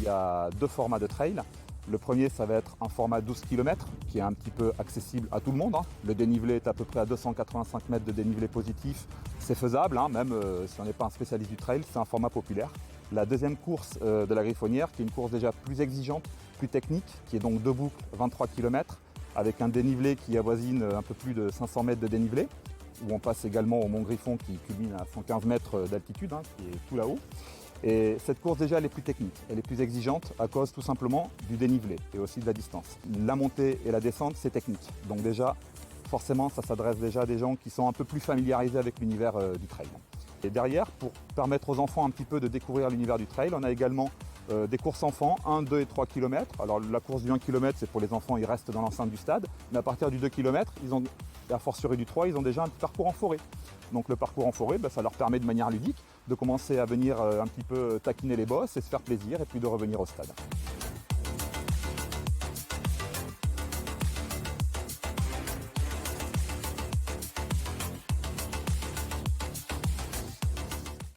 il y a deux formats de trail. Le premier, ça va être un format 12 km qui est un petit peu accessible à tout le monde. Le dénivelé est à peu près à 285 mètres de dénivelé positif. C'est faisable, même si on n'est pas un spécialiste du trail, c'est un format populaire. La deuxième course de la Griffonnière, qui est une course déjà plus exigeante, plus technique, qui est donc deux boucles, 23 km, avec un dénivelé qui avoisine un peu plus de 500 mètres de dénivelé, où on passe également au Mont Griffon qui culmine à 115 mètres d'altitude, qui est tout là-haut. Et cette course déjà elle est plus technique, elle est plus exigeante à cause tout simplement du dénivelé et aussi de la distance. La montée et la descente c'est technique, donc déjà forcément ça s'adresse déjà à des gens qui sont un peu plus familiarisés avec l'univers du trail. Et derrière, pour permettre aux enfants un petit peu de découvrir l'univers du trail, on a également des courses enfants, 1, 2 et 3 km. Alors la course du 1 km c'est pour les enfants, ils restent dans l'enceinte du stade, mais à partir du 2 km, et à fortiori du 3, ils ont déjà un petit parcours en forêt. Donc le parcours en forêt, ça leur permet de manière ludique de commencer à venir un petit peu taquiner les bosses et se faire plaisir et puis de revenir au stade.